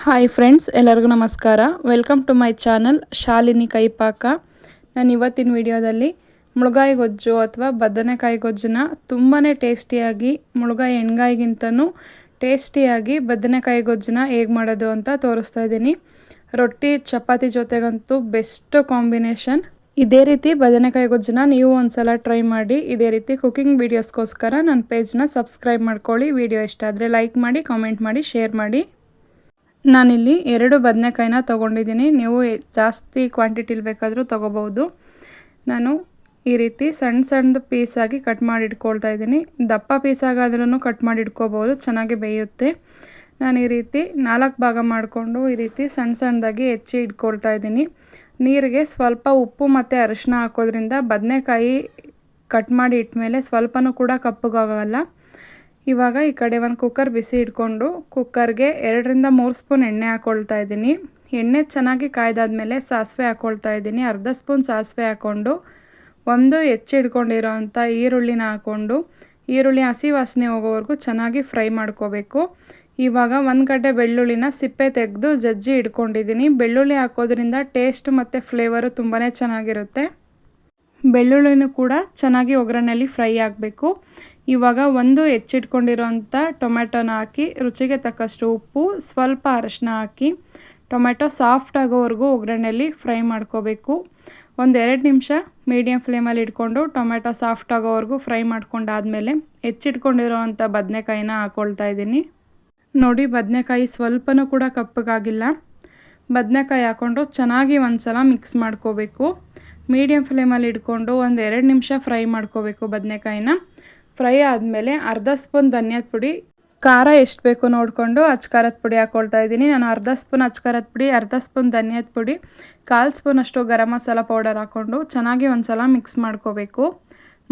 Hi friends, ಎಲ್ಲರಿಗೂ ನಮಸ್ಕಾರ. Welcome to my channel Shalini Kaipaka. ನಾನು ಇವತ್ತಿನ ವಿಡಿಯೋದಲ್ಲಿ ಮುಳುಗಾಯಿ ಗೊಜ್ಜು ಅಥವಾ ಬದನೆಕಾಯಿ ಗೊಜ್ಜನ್ನ ತುಂಬಾ ಟೇಸ್ಟಿಯಾಗಿ, ಮುಳುಗಾಯಿ ಎಣ್ಗಾಯಿಗಿಂತನೂ ಟೇಸ್ಟಿಯಾಗಿ ಬದನೆಕಾಯಿ ಗೊಜ್ಜನ್ನ ಹೇಗೆ ಮಾಡೋದು ಅಂತ ತೋರಿಸ್ತಾ ಇದ್ದೀನಿ. ರೊಟ್ಟಿ ಚಪಾತಿ ಜೊತೆಗಂತೂ ಬೆಸ್ಟ್ ಕಾಂಬಿನೇಷನ್. ಇದೇ ರೀತಿ ಬದನೆಕಾಯಿ ಗೊಜ್ಜನ್ನ ನೀವು ಒಂದ್ಸಲ ಟ್ರೈ ಮಾಡಿ. ಇದೇ ರೀತಿ ಕುಕಿಂಗ್ ವೀಡಿಯೋಸ್ಗೋಸ್ಕರ ನನ್ನ ಪೇಜ್ನ ಸಬ್ಸ್ಕ್ರೈಬ್ ಮಾಡ್ಕೊಳ್ಳಿ. ವಿಡಿಯೋ ಇಷ್ಟ ಆದರೆ ಲೈಕ್ ಮಾಡಿ, ಕಾಮೆಂಟ್ ಮಾಡಿ, ಶೇರ್ ಮಾಡಿ. ನಾನಿಲ್ಲಿ 2 ಬದನೆಕಾಯಿನ ತೊಗೊಂಡಿದ್ದೀನಿ. ನೀವು ಜಾಸ್ತಿ ಕ್ವಾಂಟಿಟಿಲಿ ಬೇಕಾದರೂ ತೊಗೋಬೋದು. ನಾನು ಈ ರೀತಿ ಸಣ್ಣದು ಪೀಸಾಗಿ ಕಟ್ ಮಾಡಿ ಇಟ್ಕೊಳ್ತಾ ಇದ್ದೀನಿ. ದಪ್ಪ ಪೀಸಾಗಾದ್ರೂ ಕಟ್ ಮಾಡಿ ಇಟ್ಕೋಬೋದು, ಚೆನ್ನಾಗಿ ಬೇಯುತ್ತೆ. ನಾನು ಈ ರೀತಿ 4 ಭಾಗ ಮಾಡಿಕೊಂಡು ಈ ರೀತಿ ಸಣ್ಣದಾಗಿ ಹೆಚ್ಚಿ ಇಟ್ಕೊಳ್ತಾ ಇದ್ದೀನಿ. ನೀರಿಗೆ ಸ್ವಲ್ಪ ಉಪ್ಪು ಮತ್ತು ಅರಿಶಿನ ಹಾಕೋದ್ರಿಂದ ಬದನೆಕಾಯಿ ಕಟ್ ಮಾಡಿ ಇಟ್ಮೇಲೆ ಸ್ವಲ್ಪನೂ ಕೂಡ ಕಪ್ಪಗಾಗಲ್ಲ. ಇವಾಗ ಈ ಕಡೆ ಒಂದು ಕುಕ್ಕರ್ ಬಿಸಿ ಇಟ್ಕೊಂಡು ಕುಕ್ಕರ್ಗೆ 2 ರಿಂದ 3 ಸ್ಪೂನ್ ಎಣ್ಣೆ ಹಾಕ್ಕೊಳ್ತಾ ಇದ್ದೀನಿ. ಎಣ್ಣೆ ಚೆನ್ನಾಗಿ ಕಾಯ್ದಾದ್ಮೇಲೆ ಸಾಸಿವೆ ಹಾಕ್ಕೊಳ್ತಾ ಇದ್ದೀನಿ. ಅರ್ಧ ಸ್ಪೂನ್ ಸಾಸಿವೆ ಹಾಕ್ಕೊಂಡು ಒಂದು ಹೆಚ್ಚಿಟ್ಕೊಂಡಿರೋವಂಥ ಈರುಳ್ಳಿನ ಹಾಕ್ಕೊಂಡು ಈರುಳ್ಳಿ ಹಸಿ ವಾಸನೆ ಹೋಗೋವರೆಗೂ ಚೆನ್ನಾಗಿ ಫ್ರೈ ಮಾಡ್ಕೋಬೇಕು. ಇವಾಗ ಒಂದು ಗಡ್ಡೆ ಬೆಳ್ಳುಳ್ಳಿನ ಸಿಪ್ಪೆ ತೆಗೆದು ಜಜ್ಜಿ ಇಟ್ಕೊಂಡಿದ್ದೀನಿ. ಬೆಳ್ಳುಳ್ಳಿ ಹಾಕೋದ್ರಿಂದ ಟೇಸ್ಟ್ ಮತ್ತು ಫ್ಲೇವರು ತುಂಬಾ ಚೆನ್ನಾಗಿರುತ್ತೆ. ಬೆಳ್ಳುಳ್ಳಿನೂ ಕೂಡ ಚೆನ್ನಾಗಿ ಒಗ್ಗರಣೆಯಲ್ಲಿ ಫ್ರೈ ಆಗಬೇಕು. ಇವಾಗ ಒಂದು ಹೆಚ್ಚಿಟ್ಕೊಂಡಿರೋಂಥ ಟೊಮೆಟೊನ ಹಾಕಿ ರುಚಿಗೆ ತಕ್ಕಷ್ಟು ಉಪ್ಪು, ಸ್ವಲ್ಪ ಅರಿಶಿನ ಹಾಕಿ ಟೊಮೆಟೊ ಸಾಫ್ಟ್ ಆಗೋವರೆಗೂ ಒಗ್ಗರಣೆಯಲ್ಲಿ ಫ್ರೈ ಮಾಡ್ಕೋಬೇಕು. 1-2 ನಿಮಿಷ ಮೀಡಿಯಮ್ ಫ್ಲೇಮಲ್ಲಿ ಇಟ್ಕೊಂಡು ಟೊಮೆಟೊ ಸಾಫ್ಟ್ ಆಗೋವರೆಗೂ ಫ್ರೈ ಮಾಡ್ಕೊಂಡಾದಮೇಲೆ ಹೆಚ್ಚಿಟ್ಕೊಂಡಿರೋವಂಥ ಬದನೆಕಾಯಿನ ಹಾಕ್ಕೊಳ್ತಾ ಇದ್ದೀನಿ. ನೋಡಿ, ಬದನೆಕಾಯಿ ಸ್ವಲ್ಪನೂ ಕೂಡ ಕಪ್ಪಗಾಗಿಲ್ಲ. ಬದನೆಕಾಯಿ ಹಾಕ್ಕೊಂಡು ಚೆನ್ನಾಗಿ ಒಂದ್ಸಲ ಮಿಕ್ಸ್ ಮಾಡ್ಕೋಬೇಕು. ಮೀಡಿಯಮ್ ಫ್ಲೇಮಲ್ಲಿ ಇಟ್ಕೊಂಡು 1-2 ನಿಮಿಷ ಫ್ರೈ ಮಾಡ್ಕೋಬೇಕು. ಬದನೆಕಾಯಿನ ಫ್ರೈ ಆದಮೇಲೆ ಅರ್ಧ ಸ್ಪೂನ್ ಧನಿಯಾದ ಪುಡಿ, ಖಾರ ಎಷ್ಟು ಬೇಕು ನೋಡಿಕೊಂಡು ಅಚ್ಕಾರದ ಪುಡಿ ಹಾಕ್ಕೊಳ್ತಾ ಇದ್ದೀನಿ. ನಾನು ಅರ್ಧ ಸ್ಪೂನ್ ಅಚ್ಕಾರದ ಪುಡಿ, ಅರ್ಧ ಸ್ಪೂನ್ ಧನಿಯಾದ ಪುಡಿ, 1/4 ಸ್ಪೂನಷ್ಟು ಗರಂ ಮಸಾಲ ಪೌಡರ್ ಹಾಕ್ಕೊಂಡು ಚೆನ್ನಾಗಿ ಒಂದ್ಸಲ ಮಿಕ್ಸ್ ಮಾಡ್ಕೋಬೇಕು.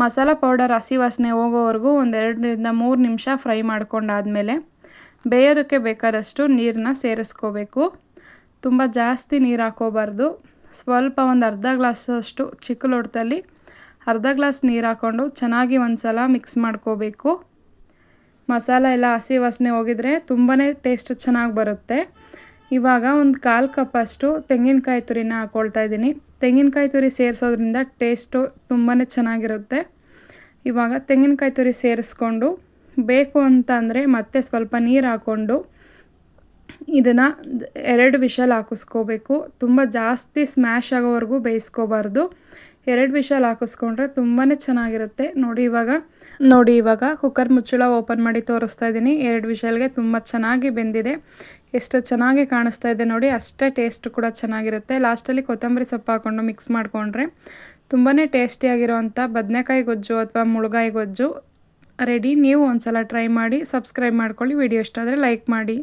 ಮಸಾಲ ಪೌಡರ್ ಹಸಿ ವಾಸನೆ ಹೋಗೋವರೆಗೂ 1-2 ರಿಂದ 3 ನಿಮಿಷ ಫ್ರೈ ಮಾಡ್ಕೊಂಡಾದಮೇಲೆ ಬೇಯೋದಕ್ಕೆ ಬೇಕಾದಷ್ಟು ನೀರನ್ನ ಸೇರಿಸ್ಕೋಬೇಕು. ತುಂಬ ಜಾಸ್ತಿ ನೀರು ಹಾಕೋಬಾರ್ದು. ಸ್ವಲ್ಪ ಒಂದು ಅರ್ಧ ಗ್ಲಾಸಷ್ಟು ಚಿಕ್ಕ ಲೋಟದಲ್ಲಿ ಅರ್ಧ ಗ್ಲಾಸ್ ನೀರು ಹಾಕ್ಕೊಂಡು ಚೆನ್ನಾಗಿ ಒಂದ್ಸಲ ಮಿಕ್ಸ್ ಮಾಡ್ಕೋಬೇಕು. ಮಸಾಲ ಎಲ್ಲ ಹಸಿ ವಾಸನೆ ಹೋಗಿದ್ರೆ ತುಂಬಾ ಟೇಸ್ಟ್ ಚೆನ್ನಾಗಿ ಬರುತ್ತೆ. ಇವಾಗ ಒಂದು 1/4 ಕಪ್ಪಷ್ಟು ತೆಂಗಿನಕಾಯಿ ತುರಿನ ಹಾಕ್ಕೊಳ್ತಾ ಇದ್ದೀನಿ. ತೆಂಗಿನಕಾಯಿ ತುರಿ ಸೇರಿಸೋದ್ರಿಂದ ಟೇಸ್ಟು ತುಂಬಾ ಚೆನ್ನಾಗಿರುತ್ತೆ. ಇವಾಗ ತೆಂಗಿನಕಾಯಿ ತುರಿ ಸೇರಿಸ್ಕೊಂಡು ಬೇಕು ಅಂತ ಅಂದರೆ ಮತ್ತೆ ಸ್ವಲ್ಪ ನೀರು ಹಾಕ್ಕೊಂಡು ಇದನ್ನು 2 ವಿಷಲ್ ಹಾಕಿಸ್ಕೋಬೇಕು. ತುಂಬ ಜಾಸ್ತಿ ಸ್ಮ್ಯಾಶ್ ಆಗೋವರೆಗೂ ಬೇಯಿಸ್ಕೋಬಾರ್ದು. 2 ವಿಷಲ್ ಹಾಕಿಸ್ಕೊಂಡ್ರೆ ತುಂಬಾ ಚೆನ್ನಾಗಿರುತ್ತೆ. ನೋಡಿ ಇವಾಗ ಕುಕ್ಕರ್ ಮುಚ್ಚಳ ಓಪನ್ ಮಾಡಿ ತೋರಿಸ್ತಾ ಇದ್ದೀನಿ. 2 ವಿಷಲ್ಗೆ ತುಂಬ ಚೆನ್ನಾಗಿ ಬೆಂದಿದೆ. ಎಷ್ಟು ಚೆನ್ನಾಗಿ ಕಾಣಿಸ್ತಾ ಇದೆ ನೋಡಿ, ಅಷ್ಟೇ ಟೇಸ್ಟ್ ಕೂಡ ಚೆನ್ನಾಗಿರುತ್ತೆ. ಲಾಸ್ಟಲ್ಲಿ ಕೊತ್ತಂಬರಿ ಸೊಪ್ಪು ಹಾಕ್ಕೊಂಡು ಮಿಕ್ಸ್ ಮಾಡಿಕೊಂಡ್ರೆ ತುಂಬಾ ಟೇಸ್ಟಿಯಾಗಿರೋವಂಥ ಬದನೆಕಾಯಿ ಗೊಜ್ಜು ಅಥವಾ ಮುಳುಗಾಯಿ ಗೊಜ್ಜು ರೆಡಿ. ನೀವು ಒಂದ್ಸಲ ಟ್ರೈ ಮಾಡಿ, ಸಬ್ಸ್ಕ್ರೈಬ್ ಮಾಡ್ಕೊಳ್ಳಿ. ವಿಡಿಯೋ ಇಷ್ಟ ಆದರೆ ಲೈಕ್ ಮಾಡಿ.